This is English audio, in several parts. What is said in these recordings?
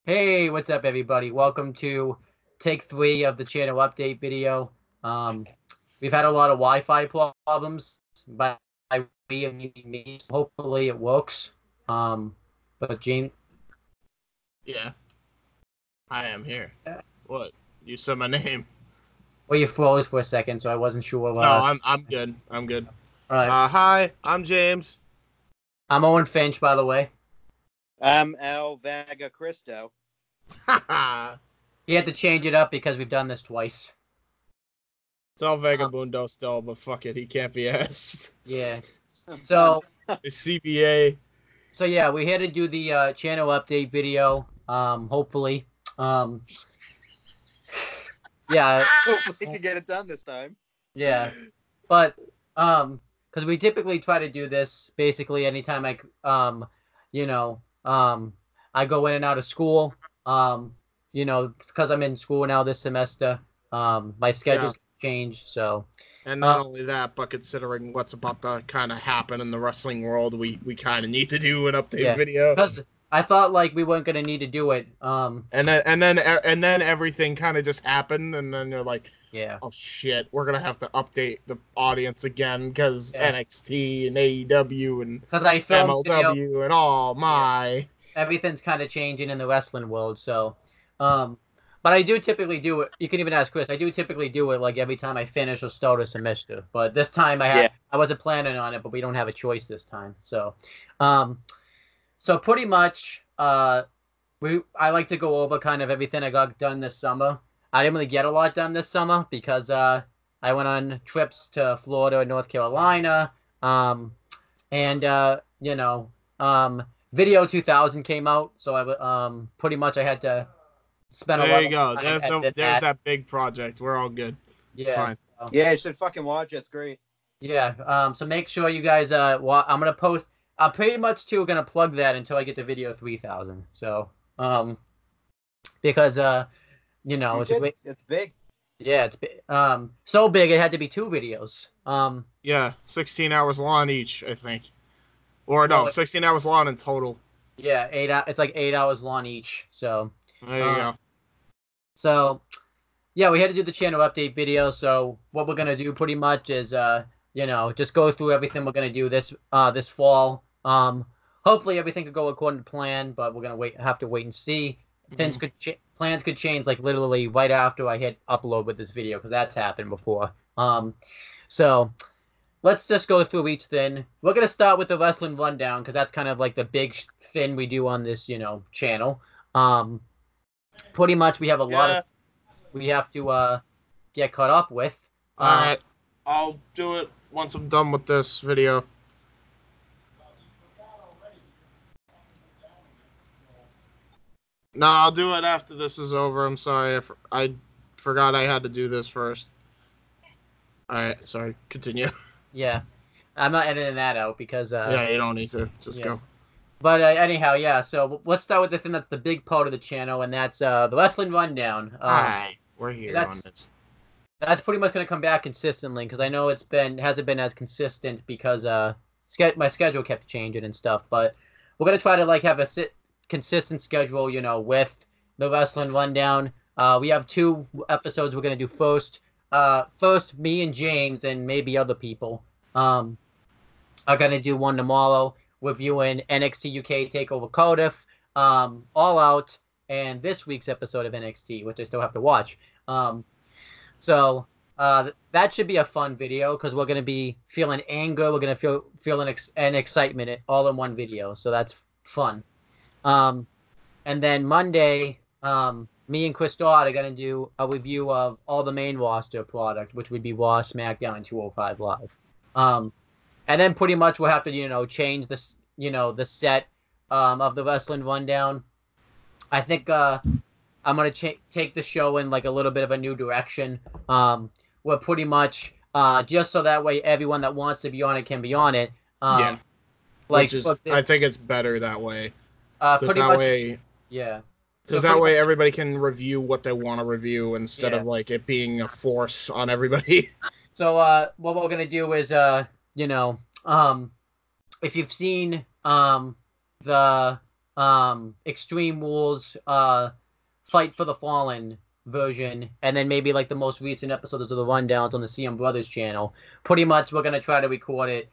Hey, what's up, everybody? Welcome to take 3 of the channel update video. We've had a lot of Wi-Fi problems, by we and me. Hopefully, it works. But Gene, Yeah, I am here. What? You said my name. well, you froze for a second, so I wasn't sure. No, I'm good. I'm good. All right, Hi, I'm James. I'm Owen Finch, by the way. I'm Al Vaga Cristo. It's He had to change it up because we've done this twice. all Vagabundo still, but fuck it, he can't be asked. Yeah. So, It's CBA. yeah, we're here to do the channel update video. Hopefully. Yeah. Hopefully we can get it done this time. Yeah, but because we typically try to do this basically anytime I go in and out of school. Because I'm in school now this semester. My schedule's changed, so. And not only that, but considering what's about to kind of happen in the wrestling world, we kind of need to do an update video. Because I thought like we weren't gonna need to do it. And then everything kind of just happened, and then you're like, yeah, oh shit, we're gonna have to update the audience again because NXT and AEW and because I filmed MLW and oh my, everything's kind of changing in the wrestling world. So, but I do typically do it. You can even ask Chris. I do typically do it like every time I finish or start a semester. But this time I wasn't planning on it, but we don't have a choice this time. So, so pretty much, I like to go over kind of everything I got done this summer. I didn't really get a lot done this summer because I went on trips to Florida and North Carolina. Video 2000 came out, so I pretty much I had to spend a lot. There you go. There's that big project. We're all good. Yeah. Fine. Yeah, you should fucking watch it. It's great. Yeah. So make sure you guys. I'm gonna post. I'm pretty much gonna plug that until I get to video 3000. So because it's big. Yeah, it's so big it had to be 2 videos. Yeah, 16 hours long each, I think. Or no, 16 hours long in total. Yeah, it's like 8 hours long each. So there you go. So yeah, we had to do the channel update video. So what we're gonna do pretty much is just go through everything we're gonna do this fall. Hopefully everything could go according to plan, but we're gonna have to wait and see. Plans could change like literally right after I hit upload with this video because that's happened before. So let's just go through each thing. We're gonna start with the wrestling rundown because that's kind of like the big thing we do on this channel. Pretty much we have a lot of we have to get caught up with. All right, I'll do it once I'm done with this video. No, I'll do it after this is over. I'm sorry. I forgot I had to do this first. All right, sorry. Continue. Yeah. I'm not editing that out because... yeah, you don't need to. Just go. But anyhow, yeah, so let's start with the thing that's the big part of the channel, and that's the Wrestling Rundown. Hi, we're here on this. That's pretty much going to come back consistently because I know hasn't been as consistent because my schedule kept changing and stuff. But we're going to try to like have a consistent schedule, with the Wrestling Rundown. We have 2 episodes we're going to do first. First, me and James and maybe other people are going to do one tomorrow, reviewing NXT UK TakeOver Cardiff, All Out, and this week's episode of NXT, which I still have to watch. So that should be a fun video because we're going to be feeling anger. We're going to feel an excitement all in one video. So that's fun. And then Monday, me and Chris Dodd are going to do a review of all the main roster product, which would be Raw, SmackDown, and 205 Live. And then pretty much we'll have to, change this, the set of the Wrestling Rundown. I think I'm going to take the show in like a little bit of a new direction. We're pretty much, just so that way everyone that wants to be on it can be on it. I think it's better that way. Pretty much, way, yeah. Because that way everybody can review what they want to review instead of like it being a force on everybody. So what we're gonna do is if you've seen the Extreme Rules, Fight for the Fallen version, and then maybe like the most recent episodes of the rundowns on the CM Brothers channel. Pretty much, we're gonna try to record it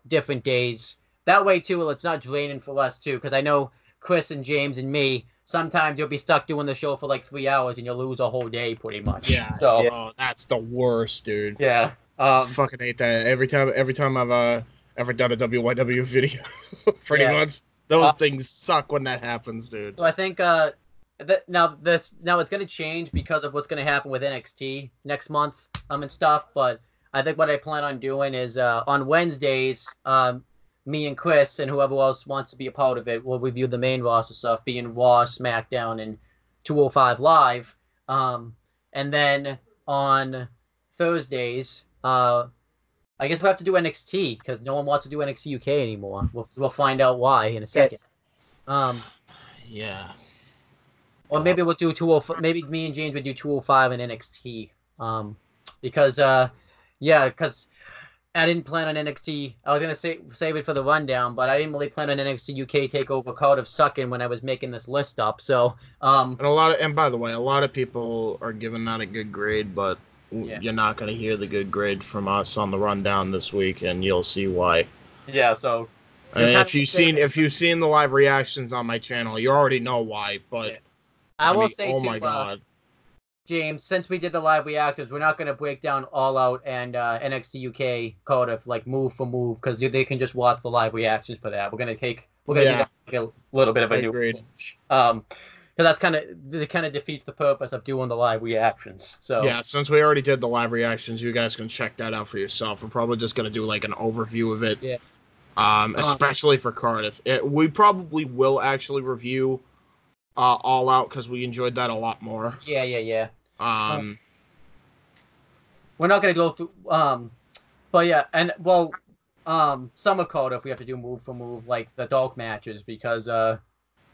different days. That way too, it's not draining for us too, because I know Chris and James and me. Sometimes you'll be stuck doing the show for like 3 hours and you'll lose a whole day pretty much. Yeah. So Oh, that's the worst, dude. yeah. I fucking hate that. Every time I've ever done a WYW video, pretty much those things suck when that happens, dude. So I think now it's gonna change because of what's gonna happen with NXT next month and stuff. But I think what I plan on doing is on Wednesdays, me and Chris and whoever else wants to be a part of it will review the main roster stuff, being Raw, SmackDown, and 205 Live. And then on Thursdays, I guess we'll have to do NXT because no one wants to do NXT UK anymore. We'll find out why in a second. Yeah. Or maybe we'll do 205. Maybe me and James would do 205 and NXT. Because I didn't plan on NXT. I was gonna save it for the rundown, but I didn't really plan on NXT UK takeover Cardiff sucking when I was making this list up. So and by the way, a lot of people are giving that a good grade, but you're not gonna hear the good grade from us on the rundown this week, and you'll see why. Yeah. So if you've seen the live reactions on my channel, you already know why. But I will say, oh my god. James, since we did the live reactions, we're not going to break down All Out and NXT UK Cardiff like move for move because they can just watch the live reactions for that. We're going to do that like a little bit of a new approach. Because that's kind of defeats the purpose of doing the live reactions. So yeah, since we already did the live reactions, you guys can check that out for yourself. We're probably just going to do like an overview of it. Yeah. Especially for Cardiff, we probably will actually review All Out because we enjoyed that a lot more. Yeah. We're not gonna go through. But yeah, and some of Cardiff we have to do move for move like the dog matches because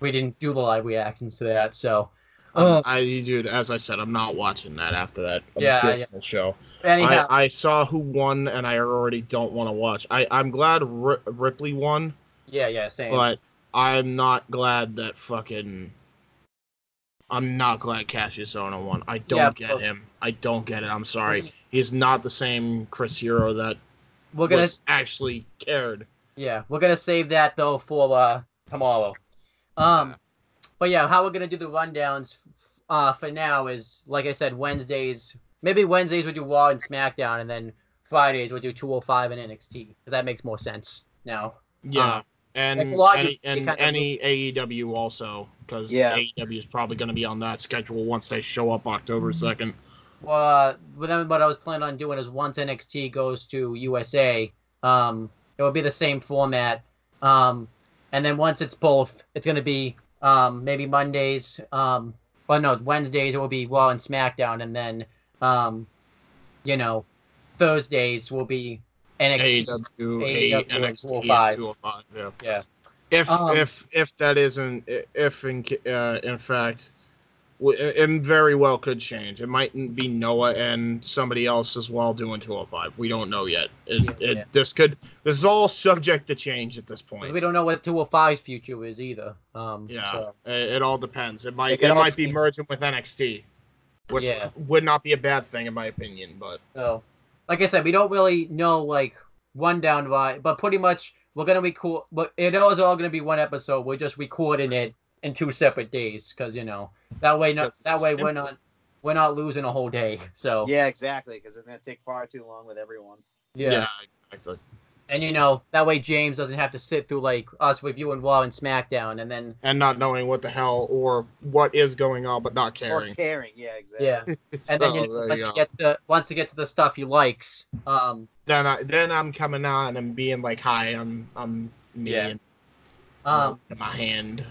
we didn't do the live reactions to that. So, dude, as I said, I'm not watching that after that abysmal show. Anyhow, I saw who won, and I already don't want to watch. I'm glad Ripley won. Yeah, same. But I'm not glad that I'm not glad Cassius Ohno won. I don't get him. I don't get it. I'm sorry. He's not the same Chris Hero that actually cared. Yeah, we're gonna save that though for tomorrow. But yeah, how we're gonna do the rundowns for now is like I said, Wednesdays. Maybe Wednesdays we'll do Raw and SmackDown, and then Fridays we'll do 205 and NXT because that makes more sense now. Yeah. And any AEW also, because AEW is probably going to be on that schedule once they show up October 2nd. Well, then what I was planning on doing is once NXT goes to USA, it will be the same format. And then once it's both, it's going to be maybe Mondays. Wednesdays it will be Raw and SmackDown, and then Thursdays will be NXT, AEW NXT 205. Yeah. If that isn't, if in fact, it very well could change. It might be Noah and somebody else as well doing 205. We don't know yet. This is all subject to change at this point. We don't know what 205's future is either. It all depends. It might be merging with NXT, which would not be a bad thing in my opinion. But like I said, we don't really know like rundown why, but pretty much we're gonna record. But it is all gonna be one episode. We're just recording it in 2 separate days because that way we're not losing a whole day. So yeah, exactly, because it's gonna take far too long with everyone. Yeah, exactly. And that way James doesn't have to sit through like us reviewing Raw and SmackDown and not knowing what the hell or what is going on, but not caring. Or caring, yeah, exactly. Yeah, and then once you get to the stuff he likes, then I'm coming on and being like, "Hi, I'm me." Yeah. My hand.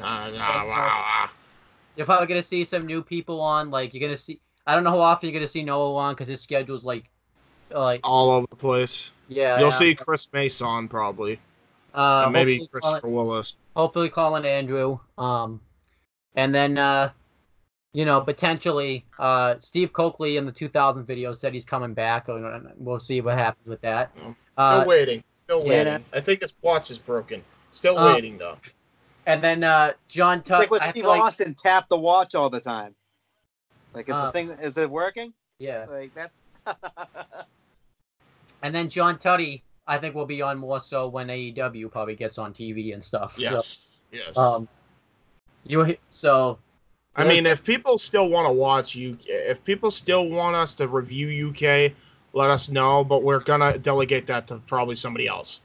You're probably gonna see some new people on. Like you're gonna see. I don't know how often you're gonna see Noah on because his schedule's like all over the place. Yeah, you'll see Chris Mason probably. And maybe Christopher Willis. Hopefully, Colin Andrew. And then potentially Steve Coakley in the 2000 video said he's coming back. We'll see what happens with that. Still waiting. I think his watch is broken. Still waiting though. And then John It's like Tuck. when Steve Austin tapped the watch all the time. Like, is it working? Yeah. Like, that's... And then John Tutty, I think, will be on more so when AEW probably gets on TV and stuff. Yes. So, Yes. I mean, if people still want to watch if people still want us to review UK, let us know. But we're gonna delegate that to probably somebody else.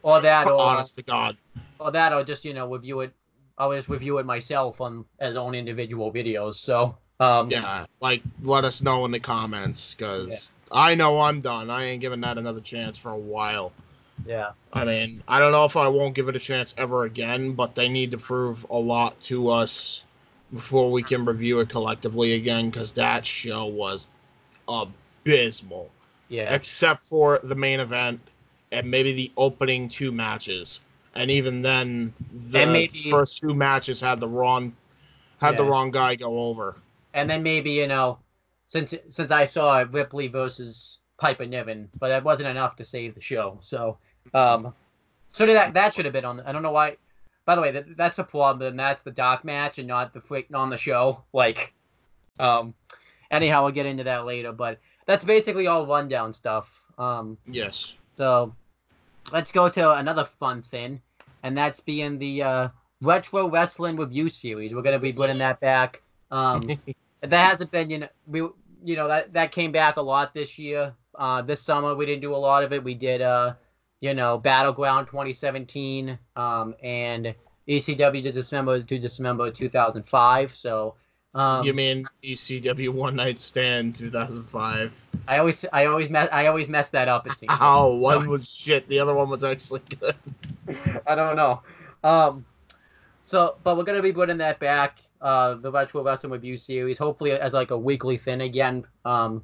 Or that, or honest to God. Or that, or just review it. I'll just review it myself as own individual videos. So yeah, like let us know in the comments because I know I'm done. I ain't giving that another chance for a while. Yeah. I mean, I don't know if I won't give it a chance ever again, but they need to prove a lot to us before we can review it collectively again because that show was abysmal. Yeah. Except for the main event and maybe the opening 2 matches. And even then, the first 2 matches had the wrong guy go over. And then maybe, since I saw Ripley versus Piper Niven, but that wasn't enough to save the show. So, that should have been on. I don't know why. By the way, that's the problem. That's the dark match and not the freak on the show. Like, anyhow, we'll get into that later. But that's basically all rundown stuff. Yes. So, let's go to another fun thing, and that's being the Retro Wrestling Review Series. We're gonna be putting that back. That hasn't been, that came back a lot this year. This summer we didn't do a lot of it. We did, Battleground 2017, and ECW to December 2005. So, you mean ECW One Night Stand 2005? I always mess that up. It seems. Oh, one was shit. The other one was actually good. I don't know. But we're gonna be putting that back. The Retro Wrestling Review Series, hopefully as like a weekly thing again. And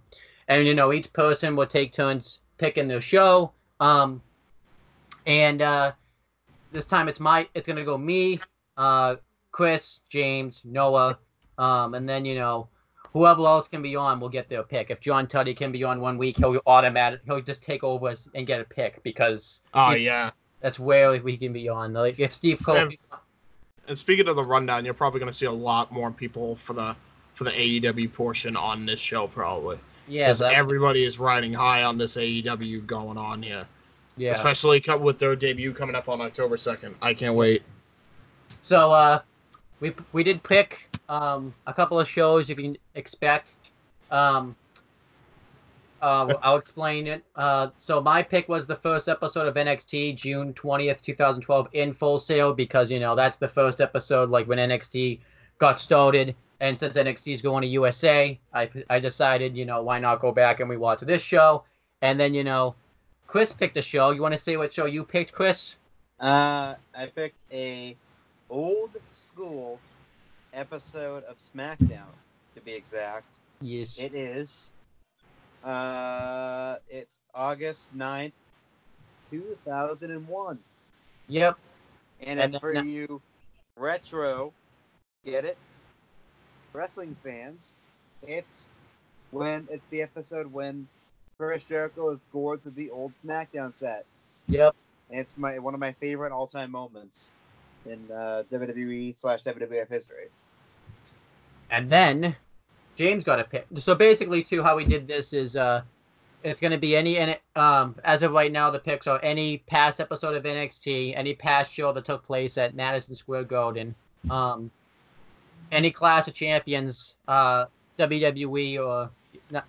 each person will take turns picking their show. And this time it's gonna go me, Chris, James, Noah, and then whoever else can be on will get their pick. If John Tutty can be on one week, he'll just take over and get a pick because that's where we can be on. Like if Steve Cole. And speaking of the rundown, you're probably going to see a lot more people for the AEW portion on this show, probably. Yeah, because everybody is riding high on this AEW going on here. Yeah, especially with their debut coming up on October 2nd. I can't wait. So we did pick a couple of shows you can expect. I'll explain it. So my pick was the first episode of NXT, June 20th, 2012, in Full Sail, because, that's the first episode, like, when NXT got started. And since NXT is going to USA, I decided, why not go back and rewatch this show. And then, Chris picked a show. You want to say what show you picked, Chris? I picked a old school episode of SmackDown, to be exact. Yes. It is... it's August 9th, 2001. Yep. And for you retro, get it? Wrestling fans, it's the episode when Chris Jericho is gored through the old SmackDown set. Yep. And it's one of my favorite all-time moments in WWE/WWF history. And then James got a pick. So basically, too, how we did this is it's going to be as of right now, the picks are any past episode of NXT, any past show that took place at Madison Square Garden, any Clash of Champions, WWE or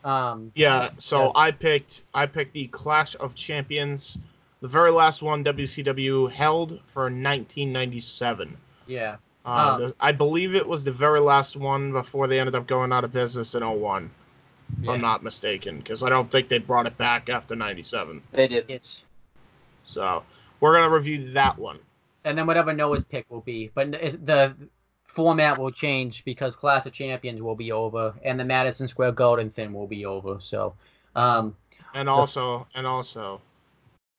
I picked the Clash of Champions, the very last one WCW held for 1997. Yeah. I believe it was the very last one before they ended up going out of business in 2001. If I'm not mistaken, because I don't think they brought it back after 97. They did. So we're going to review that one. And then whatever Noah's pick will be. But the format will change because Clash of Champions will be over and the Madison Square Garden thing will be over. So, and also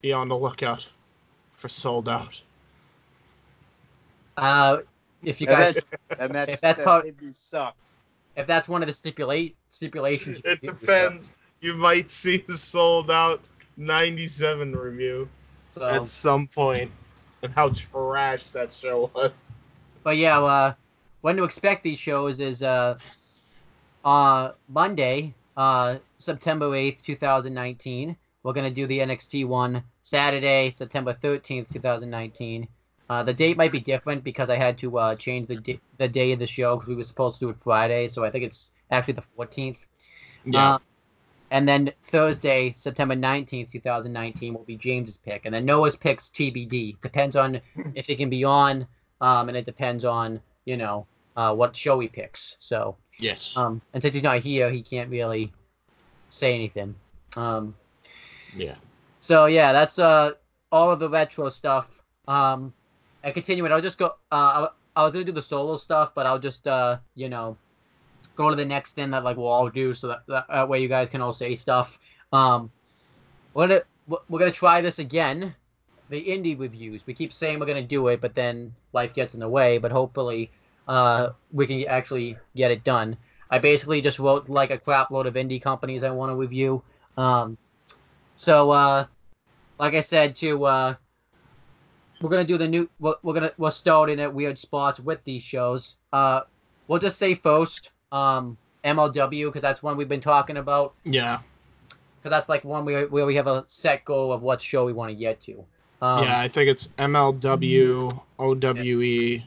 be on the lookout for Sold Out. If you guys, if that's sucked. If that's one of the stipulations, it depends. You might see the Sold Out 97 review at some point, and how trash that show was. But yeah, when to expect these shows is Monday, September 8th, 2019. We're going to do the NXT one Saturday, September 13th, 2019. The date might be different because I had to change the day of the show because we were supposed to do it Friday, so I think it's actually the 14th. Yeah. And then Thursday, September 19th, 2019, will be James's pick. And then Noah's pick's TBD. Depends on if it can be on, and it depends on, what show he picks. So, Yes. and since he's not here, he can't really say anything. Yeah. So, yeah, that's all of the retro stuff. And continuing, I'll just go, I was going to do the solo stuff, but I'll just, go to the next thing that we'll all do, so that way you guys can all say stuff. We're gonna try this again, the indie reviews. We keep saying we're gonna do it, but then life gets in the way. But hopefully, we can actually get it done. I basically just wrote a crap load of indie companies I want to review. So like I said too, we're gonna do the new. We're starting at weird spots with these shows. We'll just say first. MLW, because that's one we've been talking about. Yeah. Because that's one where we have a set goal of what show we want to get to. Yeah, I think it's MLW, OWE.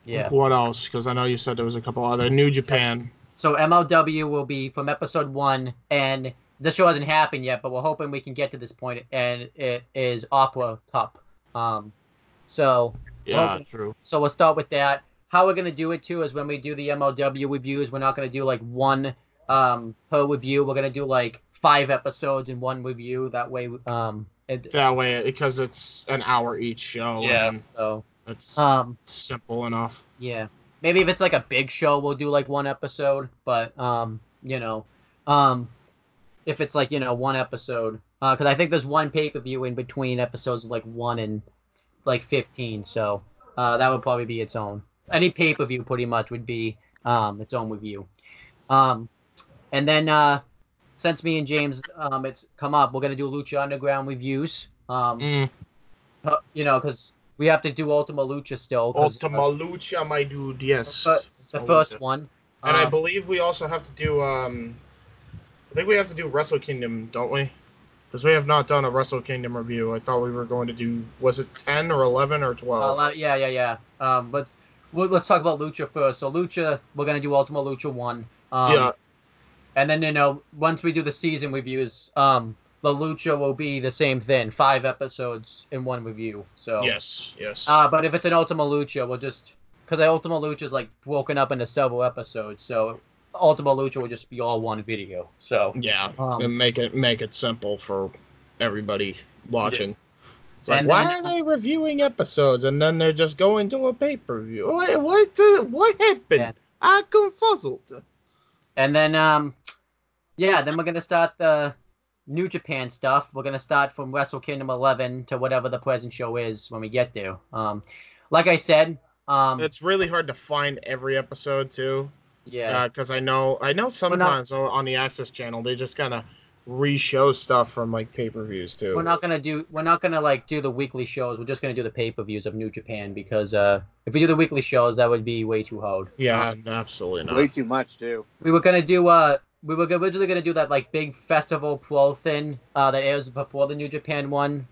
Yeah. What else? Because I know you said there was a couple other. New Japan. So MLW will be from episode 1, and this show hasn't happened yet, but we're hoping we can get to this point, and it is Opera Cup. So yeah, true. So we'll start with that. How we're gonna do it too is when we do the MLW reviews, we're not gonna do one per review. We're gonna do 5 episodes in one review. That way, because it's an hour each show. Yeah. And so it's simple enough. Yeah. Maybe if it's a big show, we'll do one episode. But if it's one episode, because I think there's one pay-per-view in between episodes 1 and 15. So that would probably be its own. Any pay-per-view pretty much would be its own review. And then since me and James it's come up, we're gonna do Lucha Underground reviews. Because we have to do Ultima Lucha still. Ultima Lucha, my dude, yes. The first one. And I believe we also have to do I think we have to do Wrestle Kingdom, don't we? Because we have not done a Wrestle Kingdom review. I thought we were going to do, was it 10 or 11 or 12? Yeah. But let's talk about Lucha first. So Lucha, we're going to do Ultima Lucha 1. Yeah. And then, once we do the season reviews, the Lucha will be the same thing. 5 episodes in one review. So Yes. But if it's an Ultima Lucha, we'll just... Because Ultima Lucha is, broken up into several episodes, so... Ultima Lucha will just be all one video. So yeah, and make it simple for everybody watching. Yeah. Why are they reviewing episodes and then they're just going to a pay-per-view? What happened? Yeah. I'm confuzzled. And then then we're gonna start the New Japan stuff. We're gonna start from Wrestle Kingdom 11 to whatever the present show is when we get there. Like I said, it's really hard to find every episode too. Yeah, because I know sometimes on the Access channel they just kind of re-show stuff from pay-per-views too. We're not gonna do the weekly shows. We're just gonna do the pay-per-views of New Japan because if we do the weekly shows, that would be way too hard. Yeah, absolutely not. Way too much too. We were gonna do we were originally gonna do that big festival pro thing that airs before the New Japan one,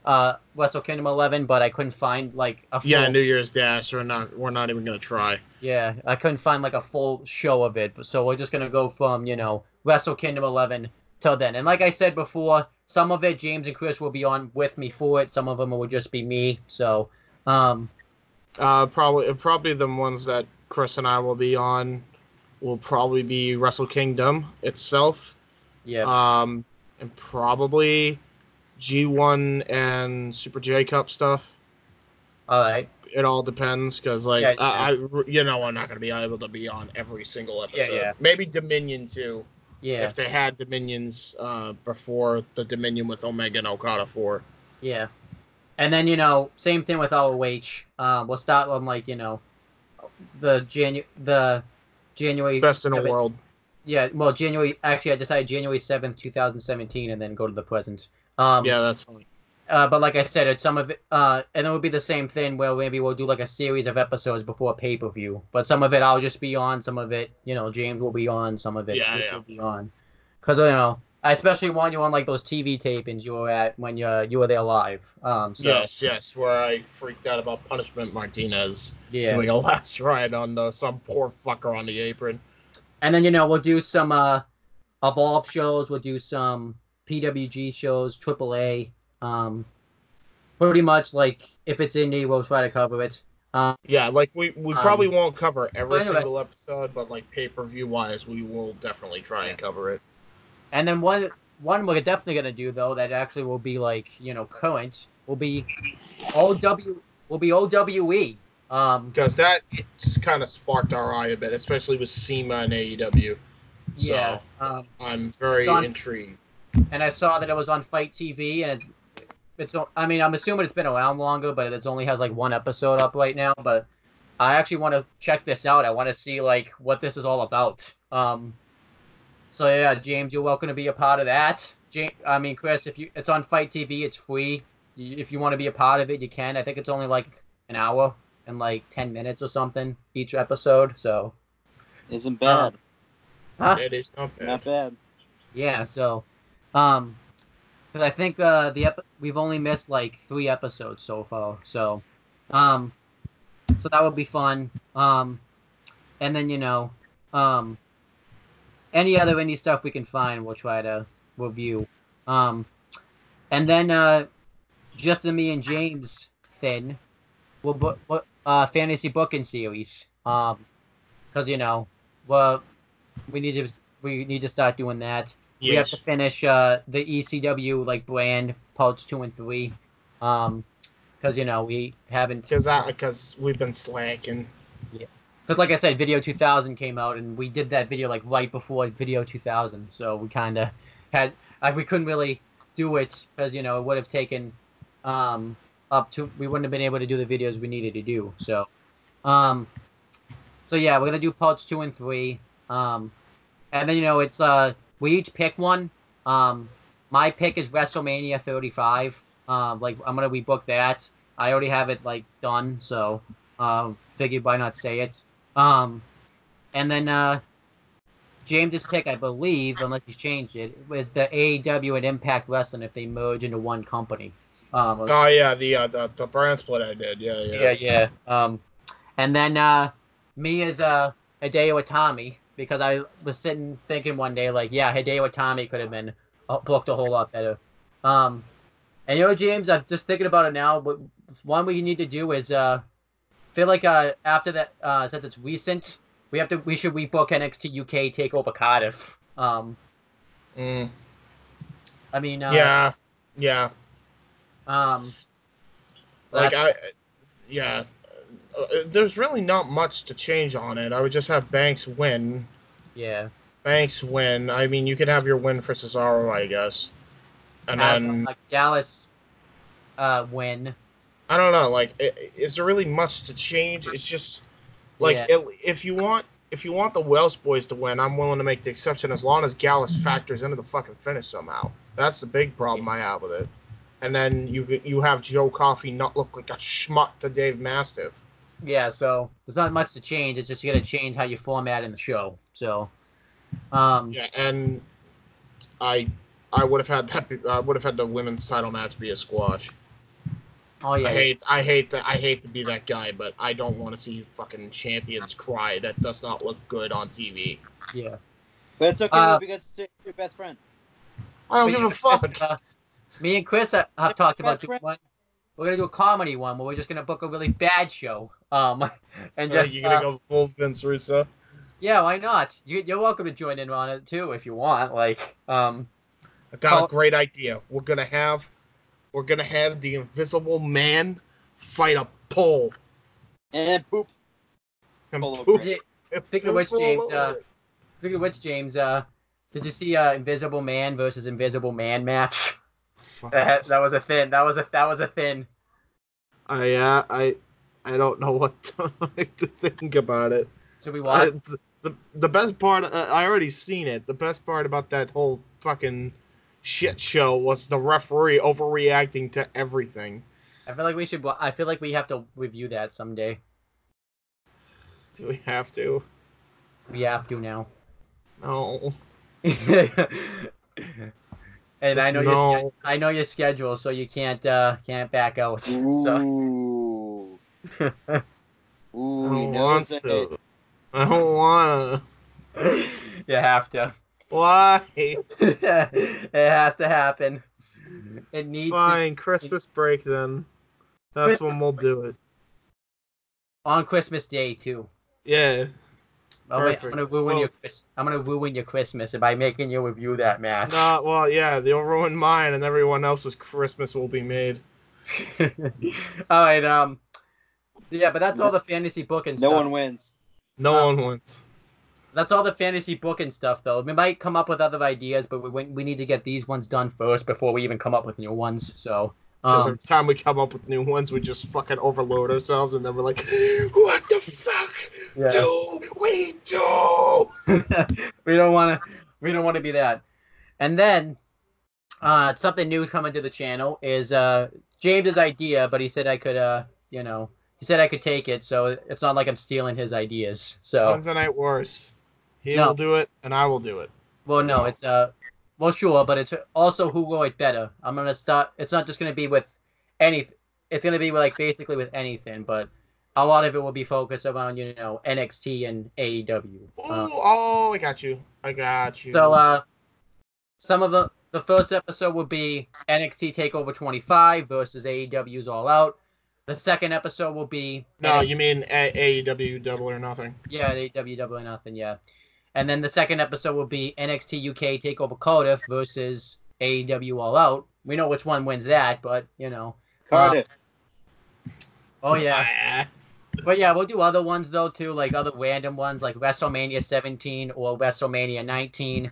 Wrestle Kingdom 11, but I couldn't find a full... Yeah, New Year's Dash. We're not even gonna try. Yeah, I couldn't find a full show of it, so we're just gonna go from Wrestle Kingdom 11 till then. And like I said before, some of it James and Chris will be on with me for it. Some of them will just be me. So, probably the ones that Chris and I will be on will probably be Wrestle Kingdom itself. Yeah. And probably G1 and Super J Cup stuff. All right. It all depends because I'm not gonna be able to be on every single episode. Yeah. Maybe Dominion too. Yeah. If they had Dominions before the Dominion with Omega and Okada 4. Yeah. And then same thing with ROH. We'll start on the January Best in the world. Yeah, well, I decided January 7th, 2017, and then go to the present. Yeah, that's fine. But like I said, it's some of it, and it will be the same thing where maybe we'll do like a series of episodes before pay-per-view. But some of it I'll just be on, some of it, James will be on, some of it Yeah, Chris yeah. will be on. Because I especially want you on like those TV tapings you were at when you were there live. Yes, where I freaked out about Punishment Martinez Yeah. doing a last ride on some poor fucker on the apron. And then we'll do some Evolve shows. We'll do some PWG shows, AAA. Pretty much like if it's indie, we'll try to cover it. Yeah, like we probably won't cover every anyways. single episode, but like pay-per-view wise, we will definitely try and cover it. And then one we're definitely gonna do though that actually will be like current will be OWE. Because that kind of sparked our eye a bit, especially with SEMA and AEW. Yeah. So, I'm very intrigued. And I saw that it was on Fight TV, and I'm assuming it's been around longer, but it only has like one episode up right now. But I actually want to check this out. I want to see like what this is all about. So yeah, James, you're welcome to be a part of that. Chris, it's on Fight TV, it's free. If you want to be a part of it, you can. I think it's only like an hour and like 10 minutes or something each episode. So isn't bad. It is not bad. Not bad. Yeah. So, because I think we've only missed like 3 episodes so far. So, so that would be fun. And then any other indie stuff we can find, we'll try to review. And then just me and James thing, we'll book fantasy booking series. Because we need to start doing that. Yes. We have to finish the ECW like brand parts 2 and 3. Because we haven't. Because we've been slacking. Yeah. Because like I said, Video 2000 came out, and we did that video like right before Video 2000, so we kind of had we couldn't really do it because it would have taken we wouldn't have been able to do the videos we needed to do. So yeah, we're gonna do parts 2 and 3, and then it's we each pick one. My pick is WrestleMania 35. Like I'm gonna rebook that. I already have it like done, so figured why not say it. And then James's pick, I believe, unless he's changed it, was the AEW and Impact Wrestling if they merge into one company. The brand split I did. Yeah. And then me as Hideo Itami, because I was sitting thinking one day like, yeah, Hideo Itami could have been booked a whole lot better. And James, I'm just thinking about it now, but one we need to do is feel like after that, since it's recent, we should rebook NXT UK Takeover Cardiff. Yeah. There's really not much to change on it. I would just have Banks win. Yeah. Banks win. I mean, you could have your win for Cesaro, I guess. And then Gallus win. I don't know. Like, is there really much to change? It's just like if you want the Welsh boys to win, I'm willing to make the exception as long as Gallus factors into the fucking finish somehow. That's the big problem I have with it. And then you have Joe Coffey not look like a schmuck to Dave Mastiff. Yeah, so there's not much to change. It's just you got to change how you format in the show. So, yeah, and I would have had that. I would have had the women's title match be a squash. Oh yeah. I hate to be that guy, but I don't want to see fucking champions cry. That does not look good on TV. Yeah. But it's okay because it's your best friend. I don't give a fuck. Me and Chris have talked about doing one. We're gonna do a comedy one where we're just gonna book a really bad show. And just you're gonna go full Vince Russo. Yeah, why not? You're welcome to join in on it too if you want. Like, I got a great idea. We're gonna have the Invisible Man fight a pole and poop. Speaking of which, James, did you see Invisible Man versus Invisible Man match? That was a thin. That was a thin. I don't know what to think about it. Should we watch? The best part, I already seen it. The best part about that whole fucking shit show was the referee overreacting to everything. I feel like we should. I feel like we have to review that someday. Do we have to? We have to now. No. And Just I know no. I know your schedule, so you can't back out. So. Ooh. I Ooh, don't he want knows it. to. I don't wanna. You have to. Why? It has to happen. It needs Fine, Christmas break then. That's when we'll do it. on Christmas Day too. Yeah. I'm Perfect. gonna ruin your Christmas by making you review that match. No, well, yeah, they'll ruin mine, and everyone else's Christmas will be made. All right. Yeah, but that's all the fantasy book and No stuff. one wins. No one wins. That's all the fantasy book and stuff, though. We might come up with other ideas, but we need to get these ones done first before we even come up with new ones. So. Because every time we come up with new ones, we just fucking overload ourselves, and then we're like, "What the fuck do we do?" we don't want to be that. And then, something new coming to the channel is James's idea, but he said I could, he said I could take it, so it's not like I'm stealing his ideas. So Wednesday Night Wars. He will do it, and I will do it. Well, no, it's well, sure, but it's also who wrote it better. I'm gonna start. It's not just gonna be with anything. It's gonna be like basically with anything, but a lot of it will be focused around NXT and AEW. Oh, I got you. So some of the first episode will be NXT Takeover 25 versus AEW's All Out. The second episode will be no, you mean AEW Double or Nothing? Yeah, AEW Double or Nothing. Yeah. And then the second episode will be NXT UK TakeOver Cardiff versus AEW All Out. We know which one wins that, but Cardiff. Oh yeah. But yeah, we'll do other ones though too, like other random ones like WrestleMania 17 or WrestleMania 19,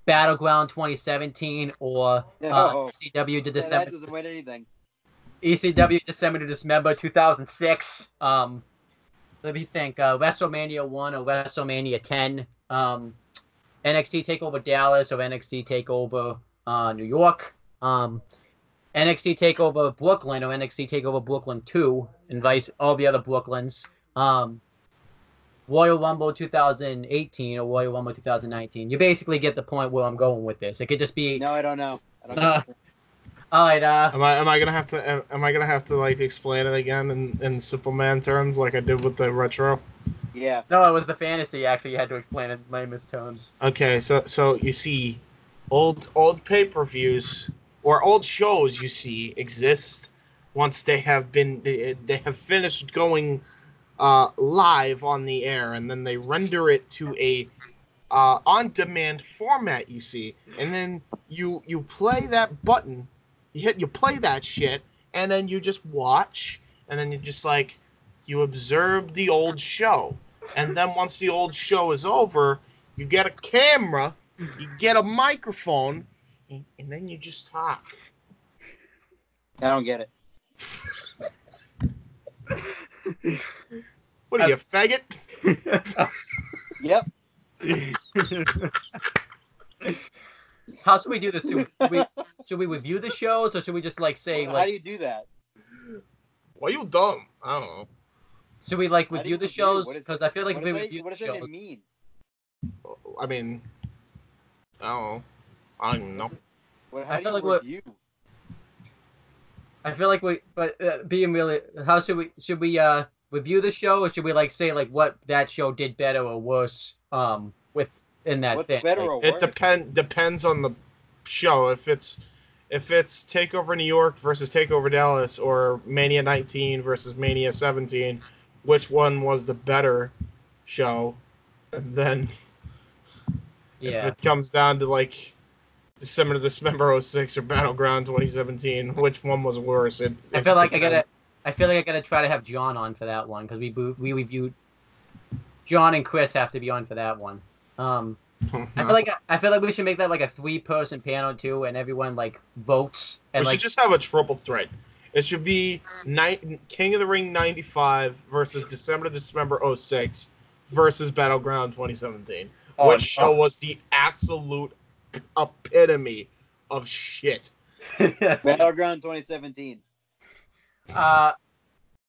Battleground 2017 or ECW to December. That doesn't win anything. ECW December to Dismember 2006. Let me think. WrestleMania 1 or WrestleMania 10. NXT TakeOver Dallas or NXT TakeOver New York. NXT TakeOver Brooklyn or NXT TakeOver Brooklyn 2. And all the other Brooklyns. Royal Rumble 2018 or Royal Rumble 2019. You basically get the point where I'm going with this. It could just be... No, I don't know. I don't know. All right. Am I gonna have to like explain it again in simple man terms like I did with the retro? Yeah. No, it was the fantasy. Actually, you had to explain it in layman's terms. Okay, so you see, old pay-per-views or old shows exist once they have finished going live on the air, and then they render it to a on-demand format. You see, and then you play that button. You play that shit, and then you just watch, and then you observe the old show. And then once the old show is over, you get a camera, you get a microphone, and then you just talk. I don't get it. What are you, faggot? Yep. How should we do this? Should we review the shows, or should we just say How do you do that? Why you dumb? I don't know. Should we review the shows? Because I feel like we review what does the that shows. even mean? I mean, I don't know. I don't even know. How do you review? I feel like being really. How should we review the show, or should we say what that show did better or worse within that What's thing? better or worse? It depends on the show. If it's TakeOver New York versus TakeOver Dallas or Mania 19 versus Mania 17, which one was the better show? And then if it comes down to December to Dismember 06 or Battleground 2017, which one was worse? I feel like I gotta try to have John on for that one because we reviewed. John and Chris have to be on for that one. I feel like we should make that a 3-person panel too, and everyone votes. And we should just have a triple threat. It should be King of the Ring 95 versus December to Dismember 06 versus Battleground 2017. Which show was the absolute epitome of shit. Battleground 2017.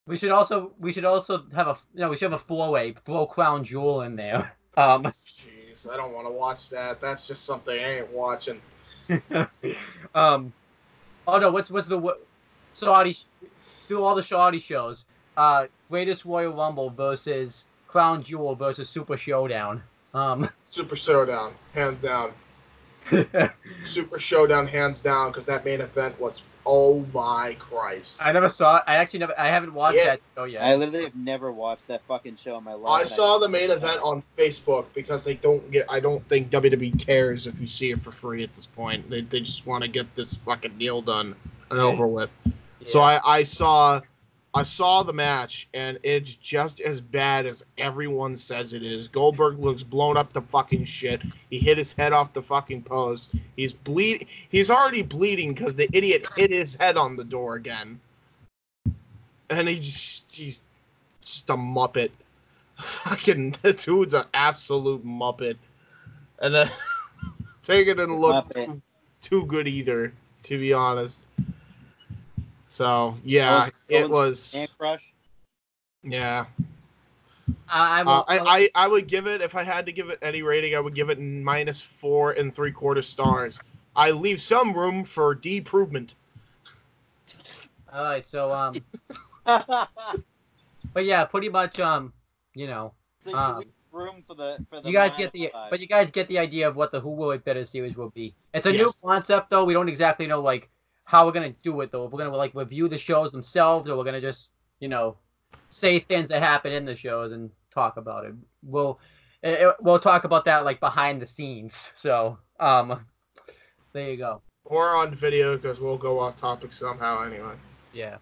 We should also have we should have a 4-way, throw Crown Jewel in there. Jeez, I don't want to watch that. That's just something I ain't watching. Oh no, what's the Saudi, do all the Saudi shows. Greatest Royal Rumble versus Crown Jewel versus Super Showdown. Super Showdown, hands down. Super Showdown, hands down, because that main event was, oh my Christ. I never saw it. I haven't watched that show yet. I literally have never watched that fucking show in my life. I saw the main event on Facebook because I don't think WWE cares if you see it for free at this point. They just want to get this fucking deal done and over with. Yeah. So I saw the match, and it's just as bad as everyone says it is. Goldberg looks blown up to fucking shit. He hit his head off the fucking post. He's already bleeding because the idiot hit his head on the door again. And he's just a muppet. Fucking, the dude's an absolute muppet. And then Taker didn't look too good either, to be honest. So yeah, it was. Man Crush. Yeah. I would give it, if I had to give it any rating, I would give it -4 3/4 stars. I leave some room for deprovement. All right, so but yeah, pretty much So you leave room for the you guys get the idea of what the Who Will It Better series will be. It's a new concept though. We don't exactly know like how we're gonna do it though. If we're gonna like review the shows themselves, or we're gonna just say things that happen in the shows and talk about it. We'll talk about that like behind the scenes. So there you go. Or on video because we'll go off topic somehow anyway. Yeah.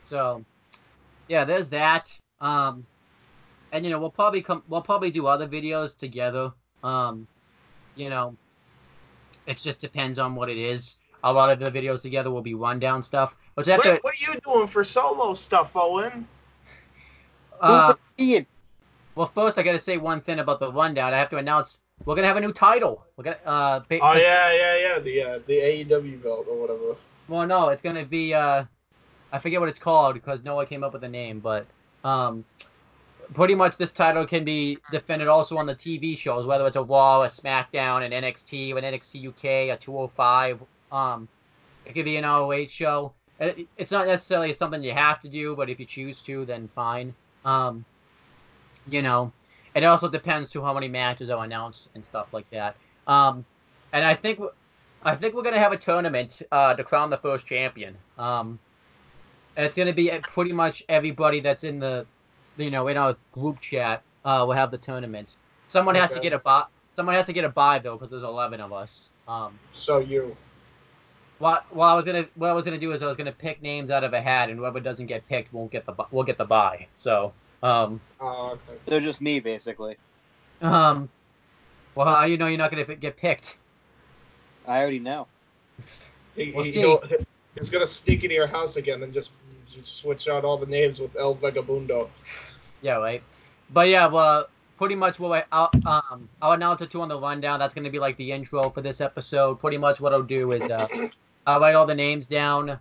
So yeah, there's that. And we'll probably do other videos together. It just depends on what it is. A lot of the videos together will be rundown stuff. What are you doing for solo stuff, Owen? Well, first I got to say one thing about the rundown. I have to announce we're gonna have a new title. We're gonna. The AEW belt or whatever. Well, no, it's gonna be I forget what it's called because no one came up with a name, but pretty much this title can be defended also on the TV shows, whether it's a Raw, a SmackDown, an NXT, an NXT UK, a 205. It could be an ROH show. It's not necessarily something you have to do, but if you choose to, then fine. And it also depends to how many matches are announced and stuff like that. And I think we're gonna have a tournament to crown the first champion. And it's gonna be pretty much everybody that's in the, in our group chat will have the tournament. Someone has to get a bye. Someone has to get a bye though, because there's 11 of us. So you. What I was gonna do is I was gonna pick names out of a hat, and whoever doesn't get picked will get the bye. So. Okay. So just me, basically. Well, how you know you're not gonna get picked? I already know. He's gonna sneak into your house again and just switch out all the names with El Vagabundo. Yeah, right. But yeah, well, pretty much I'll announce it too on the rundown. That's gonna be like the intro for this episode. Pretty much what I'll do is I'll write all the names down.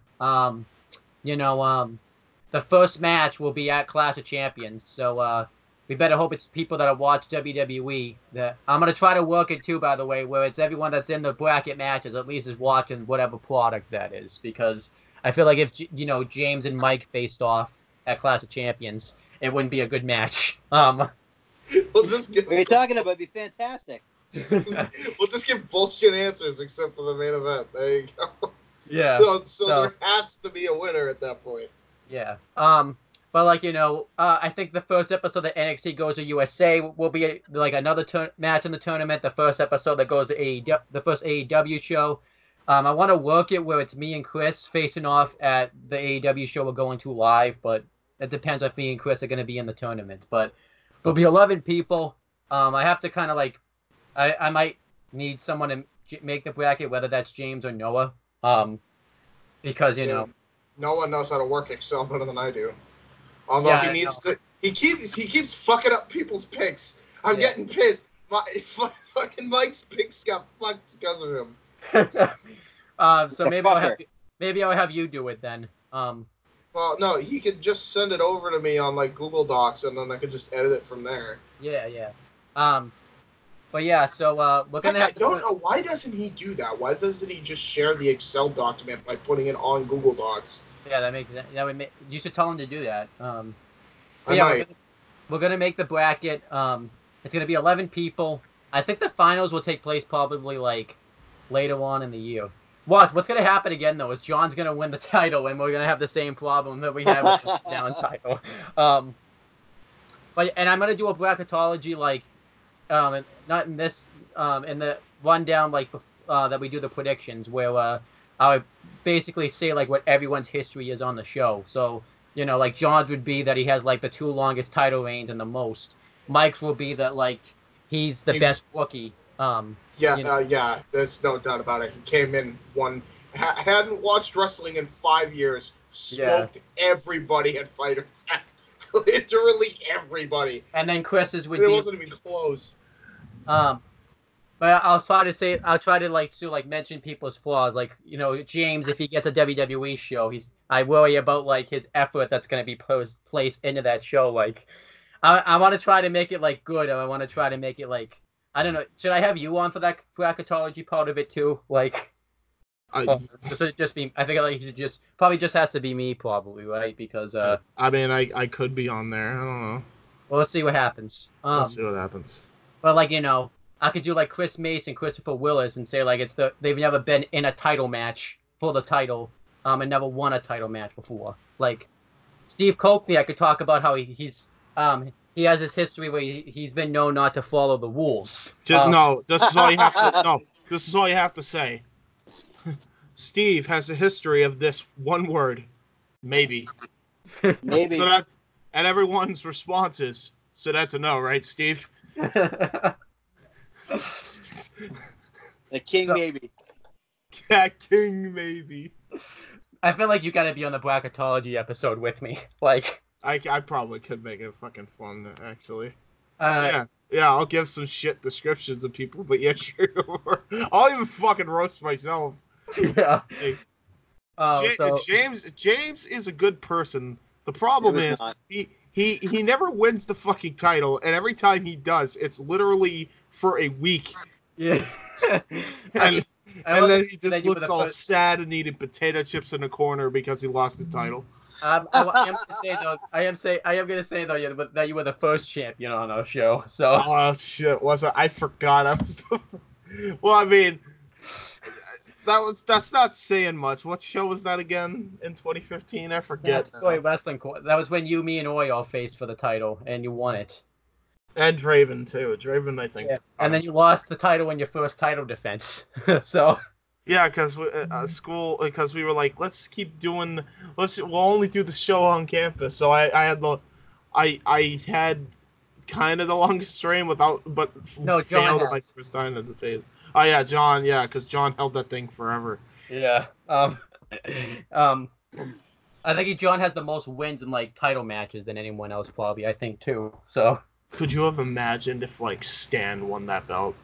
The first match will be at Clash of Champions, so we better hope it's people that have watched WWE. That I'm gonna try to work it too, by the way, where it's everyone that's in the bracket matches at least is watching whatever product that is, because I feel like if James and Mike faced off at Clash of Champions, it wouldn't be a good match. What are you talking about? It'd be fantastic. We'll just give bullshit answers except for the main event. There you go. Yeah. So there has to be a winner at that point. Yeah. But I think the first episode that NXT goes to USA will be like another match in the tournament. The first episode that goes to the first AEW show. I want to work it where it's me and Chris facing off at the AEW show we're going to live, but it depends if me and Chris are going to be in the tournament. But there'll be 11 people. I have to kind of I might need someone to make the bracket, whether that's James or Noah. Because no one knows how to work Excel better than I do. Although he keeps fucking up people's picks. I'm getting pissed. Fucking Mike's picks got fucked because of him. So maybe I'll have you do it then. Well, no, he could just send it over to me on like Google Docs, and then I could just edit it from there. Yeah. But yeah, so we're gonna I have don't know, why doesn't he do that? Why doesn't he just share the Excel document by putting it on Google Docs? Yeah, that would make. You should tell him to do that. I Yeah, might. we're gonna make the bracket. It's gonna be 11 people. I think the finals will take place probably like later on in the year. What's gonna happen again though is John's gonna win the title, and we're gonna have the same problem that we had with the down title. But I'm gonna do a bracketology like, not in this, in the rundown like that we do the predictions where I would basically say like what everyone's history is on the show. So like John's would be that he has like the 2 longest title reigns and the most. Mike's will be that like he's the best rookie. Yeah, there's no doubt about it. He came in, hadn't watched wrestling in 5 years, smoked everybody at Fyter Fest. Literally everybody. And then Chris's would it be. It wasn't even close. But I'll try to like mention people's flaws. Like, James, if he gets a WWE show, I worry about like his effort that's going to be placed into that show. Like, I want to try to make it like good, or I want to try to make it like, I don't know. Should I have you on for that bracketology part of it too? Like, should it just be? I think like it probably just has to be me, probably, right? Because I mean, I could be on there. I don't know. Well, let's see what happens. Let's see what happens. But like I could do like Chris Mason, Christopher Willis, and say like they've never been in a title match for the title, and never won a title match before. Like Steve Coakley, I could talk about how he has his history where he's been known not to follow the rules. No, this is all you have to. No, this is all you have to say. Steve has a history of this one word, maybe. Maybe. And everyone's response is, so that's a no, right, Steve? The king, maybe. Yeah, king, maybe. I feel like you gotta be on the bracketology episode with me. Like, I probably could make it fucking fun, actually. Yeah, I'll give some shit descriptions of people, but yeah, sure. I'll even fucking roast myself. Yeah. James is a good person. The problem is he never wins the fucking title, and every time he does, it's literally for a week. Yeah. and then he just looks all sad and eating potato chips in the corner because he lost the title. I am gonna say though that you were the first champion on our show. So. Oh shit! I forgot. I was. Well, I mean, that's not saying much. What show was that again in 2015? I forget. Wrestling. That was when me, and Oi all faced for the title, and you won it. And Draven too. Draven, I think. Yeah. And then you lost the title in your first title defense. So. Yeah, because because we were like, we'll only do the show on campus. So I had kind of the longest reign failed at my first time to defeat. Oh yeah, John. Yeah, because John held that thing forever. Yeah. I think John has the most wins in like title matches than anyone else, probably. I think too. So. Could you have imagined if like Stan won that belt?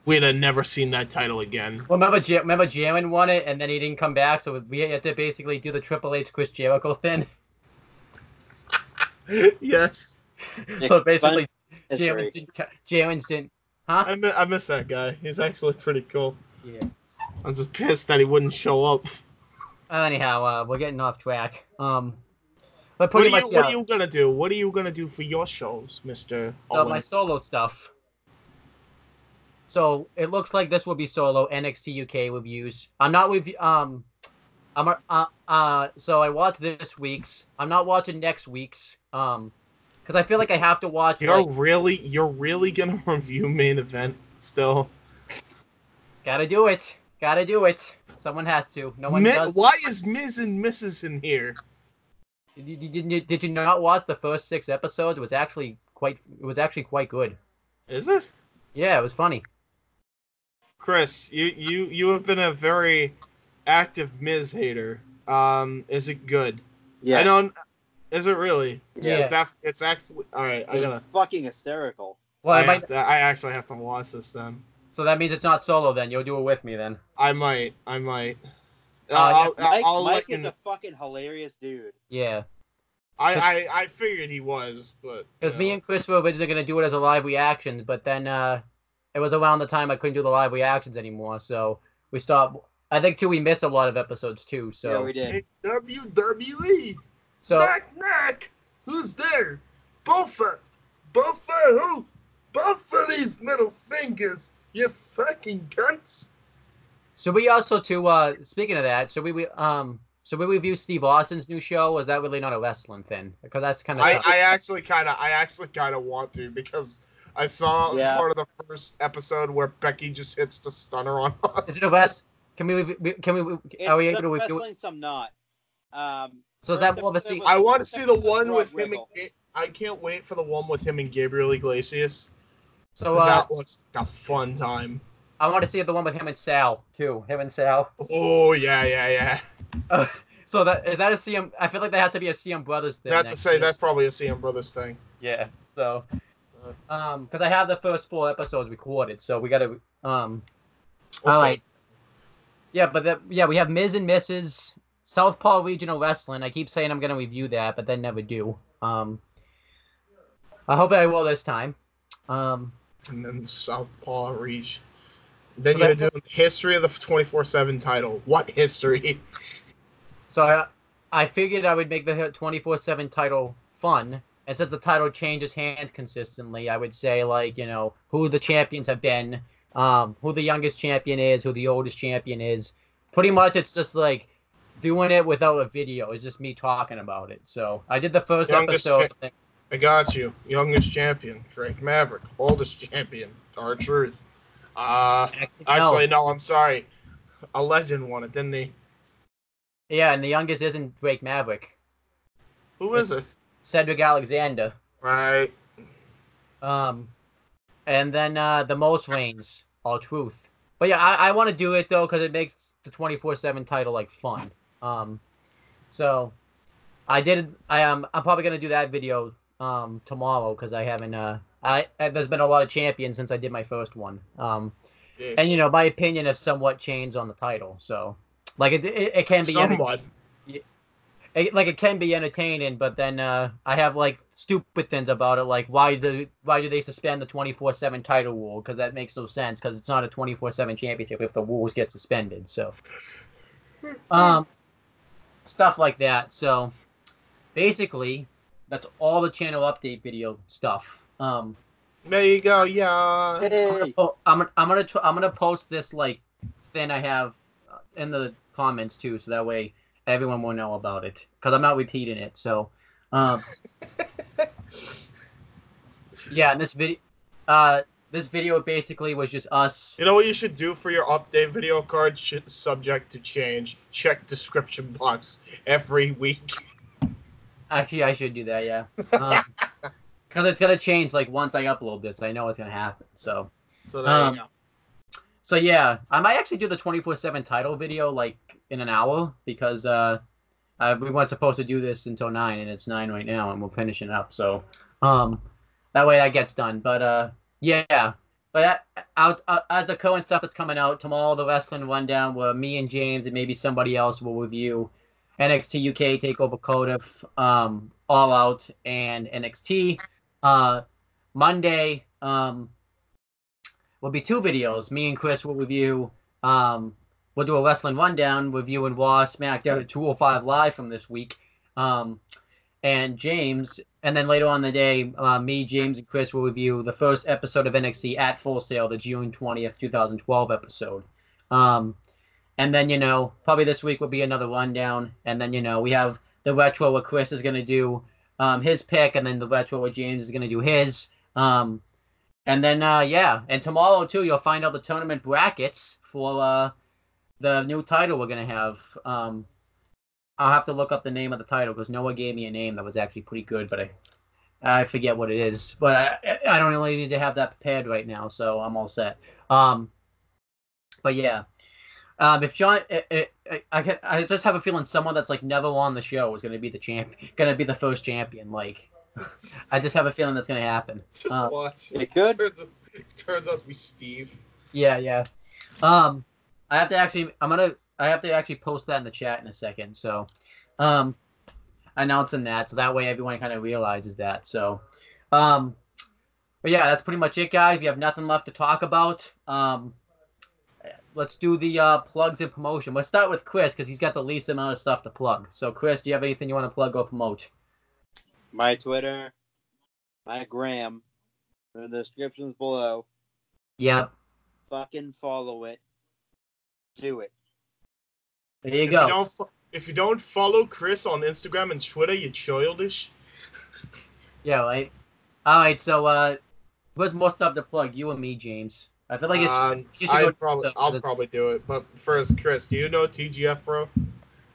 We'd have never seen that title again. Well, remember Jaren won it, and then he didn't come back, so we had to basically do the Triple H Chris Jericho thing. Yes. So basically, Jaren's didn't. Huh? I miss that guy. He's actually pretty cool. Yeah. I'm just pissed that he wouldn't show up. Anyhow, we're getting off track. But what are you gonna do? What are you gonna do for your shows, Mr. So my solo stuff. So it looks like this will be solo NXT UK reviews. I'm not with so I watched this week's. I'm not watching next week's. Because I feel like I have to watch. You're really gonna review Main Event still? Gotta do it. Someone has to. No one does. Why is Miz and Mrs. in here? Did you not watch the first 6 episodes? It was actually quite good. Is it? Yeah, it was funny. Chris, you have been a very active Miz hater. Is it good? Yeah. I don't. Is it really? Yeah. It's actually all right. It's fucking hysterical. Well, I actually have to watch this then. So that means it's not solo then. You'll do it with me then. I might. Mike I'll Mike let you is know. a fucking hilarious dude. Yeah. I figured he was, but Because me and Chris were originally going to do it as a live reactions, but then it was around the time I couldn't do the live reactions anymore, so we stopped. I think, too, we missed a lot of episodes, too, so... Yeah, we did. WWE. So, Knock. Who's there? Buffer who? Buffer these middle fingers, you fucking cunts. so we also, too, speaking of that, so we review Steve Austin's new show? Or is that really not a wrestling thing? Because that's kind of... I actually kind of want to, because I saw part of the first episode where Becky just hits the stunner on us. Is it a rest? Can we are we able to review wrestling, it? some not. So is that more of a scene? I want to see the one with him and I can't wait for the one with him and Gabriel Iglesias. So that looks like a fun time. I want to see the one with him and Sal too. Him and Sal. Oh yeah. So is that a CM? I feel like that has to be a CM Brothers thing. That's probably a CM Brothers thing. Yeah. So, because I have the first 4 episodes recorded, so we got to all right. Yeah, but we have Ms. and Mrs. Southpaw Regional Wrestling. I keep saying I'm going to review that, but then never do. I hope I will this time. And then Southpaw Region. Then you're doing the history of the 24/7 title. What history? So I figured I would make the 24/7 title fun. And since the title changes hands consistently, I would say, like, who the champions have been, who the youngest champion is, who the oldest champion is. Pretty much it's just like doing it without a video. It's just me talking about it. So I did the first episode. I got you. Youngest champion, Drake Maverick. Oldest champion, R-Truth. Actually, no, I'm sorry. A legend won it, didn't he? Yeah, and the youngest isn't Drake Maverick. Who is it? Cedric Alexander. Right. And then the most reigns, R-Truth. But yeah, I want to do it though because it makes the 24/7 title like fun. So I'm probably gonna do that video tomorrow because I haven't there's been a lot of champions since I did my first one. Yes. And my opinion has somewhat changed on the title. So like it can be somewhat. It can be entertaining, but then I have like stupid things about it, like why do they suspend the 24/7 title rule? Because that makes no sense. Because it's not a 24/7 championship if the rules get suspended. So, stuff like that. So, basically, that's all the channel update video stuff. There you go. Yeah. Hey. I'm gonna post this like thing I have in the comments too, so that way everyone will know about it because I'm not repeating it. So, yeah, and this video basically was just us. You know what you should do for your update video card? Subject to change. Check description box every week. Actually, I should do that. Yeah, because it's gonna change like once I upload this. I know it's gonna happen. So there you go. So yeah, I might actually do the 24/7 title video like in an hour because we weren't supposed to do this until 9 and it's 9 right now and we're finishing up. So that way that gets done. But yeah, but as the current stuff that's coming out tomorrow, the wrestling rundown where me and James and maybe somebody else will review NXT UK Takeover Cardiff, All Out, and NXT. Monday will be 2 videos. Me and Chris will review. We'll do a wrestling rundown, reviewing Raw, SmackDown, at 205 Live from this week. And James, and then later on in the day, me, James, and Chris will review the first episode of NXT at Full Sail, the June 20th, 2012 episode. And then, probably this week will be another rundown. And then, we have the retro where Chris is going to do his pick, and then the retro where James is going to do his. And then, and tomorrow, too, you'll find out the tournament brackets for the new title we're going to have. I'll have to look up the name of the title because Noah gave me a name that was actually pretty good, but I forget what it is. But I don't really need to have that prepared right now, so I'm all set. But yeah. If John, I just have a feeling someone that's like never won the show is going to be the champion, going to be the first champion. Like, I just have a feeling that's going to happen. Just watch. It could. Turns out to be Steve. Yeah. I have to actually. I have to actually post that in the chat in a second. So, announcing that, so that way everyone kind of realizes that. So, but yeah, that's pretty much it, guys. We have nothing left to talk about. Let's do the plugs and promotion. Let's start with Chris because he's got the least amount of stuff to plug. So, Chris, do you have anything you want to plug or promote? My Twitter, my Gram, in the descriptions below. Yep. Fucking follow it. Do it. There you go. If you don't follow Chris on Instagram and Twitter, you're childish. Yeah, right. All right, so what's more stuff to plug? You and me, James. I feel like it's. I'll probably do it. But first, Chris, do you know TGF Pro?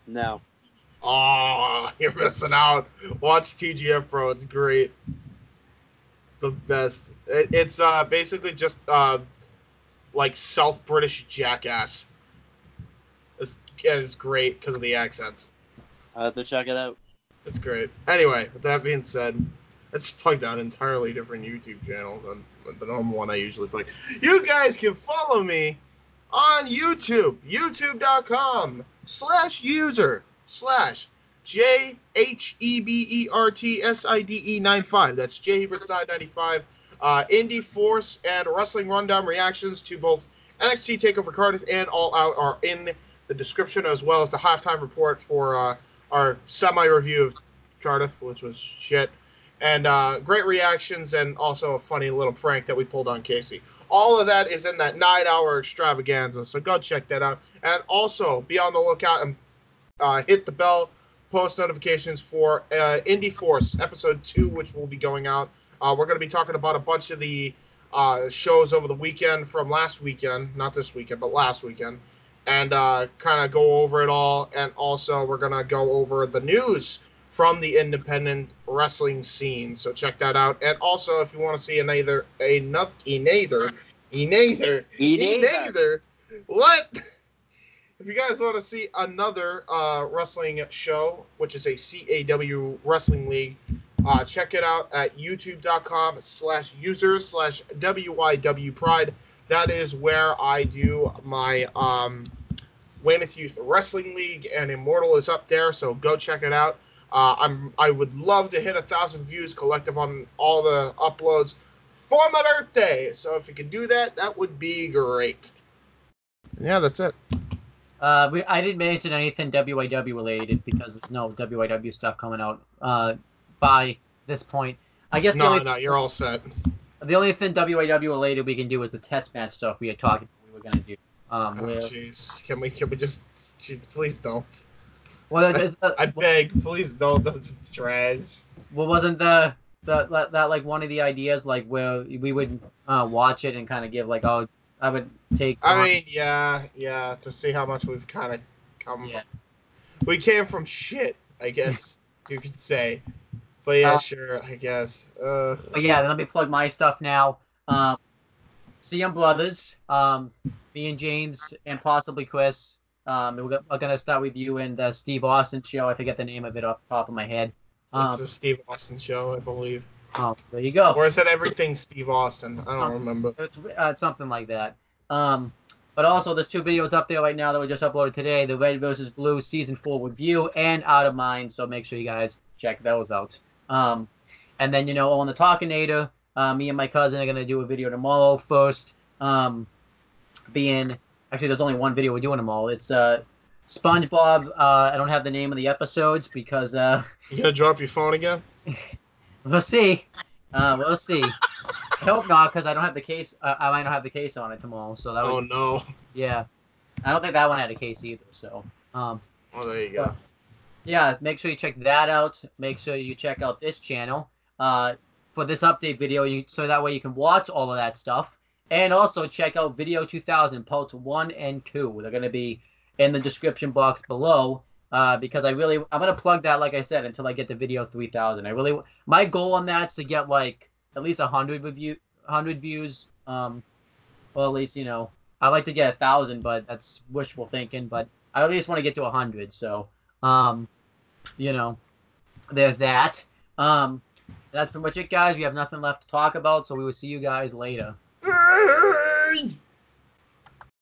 No. Oh, you're missing out. Watch TGF Pro. It's great. It's the best. It's basically just like South British jackass. It's great because of the accents. I'll have to check it out. It's great. Anyway, with that being said, let's plug down an entirely different YouTube channel than the normal one I usually plug. You guys can follow me on YouTube. YouTube.com/user/JHEBERTSIDE95. That's JHebertside95. Indie Force and Wrestling Rundown reactions to both NXT TakeOver Cardiff and All Out are in the description, as well as the halftime report for our semi-review of Cardiff, which was shit. And great reactions, and also a funny little prank that we pulled on Casey. All of that is in that 9-hour extravaganza, so go check that out. And also, be on the lookout and hit the bell, post notifications for Indie Force Episode 2, which will be going out. We're going to be talking about a bunch of the shows over the weekend from last weekend. Not this weekend, but last weekend. And kind of go over it all. And also, we're going to go over the news from the independent wrestling scene. So check that out. And also, if you want to see what? If you guys want to see another wrestling show, which is a CAW Wrestling League, check it out at youtube.com/users/WYW Pride. That is where I do my Weymouth Youth Wrestling League, and Immortal is up there, so go check it out. I would love to hit 1,000 views collective on all the uploads for my birthday. So if you could do that, that would be great. Yeah, that's it. I didn't mention anything WYW related because there's no WYW stuff coming out by this point. I guess no, you're all set. The only thing WYW related we can do is the test match stuff we had talked about we were gonna do. Jeez, can we just please don't. Well, I beg, please don't. That's trash. Well, wasn't that like one of the ideas, like where we would watch it and kind of give like, oh, I would take. I mean, yeah, to see how much we've kind of come. Yeah. We came from shit, I guess you could say. But yeah, sure, I guess. But yeah, let me plug my stuff now. CM Brothers, me and James, and possibly Chris. We're gonna start with you and the Steve Austin show. I forget the name of it off the top of my head. It's the Steve Austin show, I believe. Oh, there you go. Or is it everything Steve Austin? I don't remember. It's something like that. But also, there's 2 videos up there right now that we just uploaded today: the Red vs. Blue Season 4 review and Out of Mind. So make sure you guys check those out. And then on the Talkinator, me and my cousin are gonna do a video tomorrow. First, actually, there's only one video we're doing tomorrow. It's SpongeBob. I don't have the name of the episodes because You gonna drop your phone again? We'll see. We'll see. I hope not, because I don't have the case. I might not have the case on it tomorrow. So that. Oh no. Yeah, I don't think that one had a case either. So. Well, there you go. Yeah, make sure you check that out. Make sure you check out this channel for this update video, so that way you can watch all of that stuff. And also check out Video 2000 parts 1 and 2. They're going to be in the description box below because I'm going to plug that, like I said, until I get to Video 3000. My goal on that is to get like at least 100 views. Or at least, I like to get 1,000, but that's wishful thinking. But I at least want to get to 100. So, there's that. That's pretty much it, guys. We have nothing left to talk about, so we will see you guys later.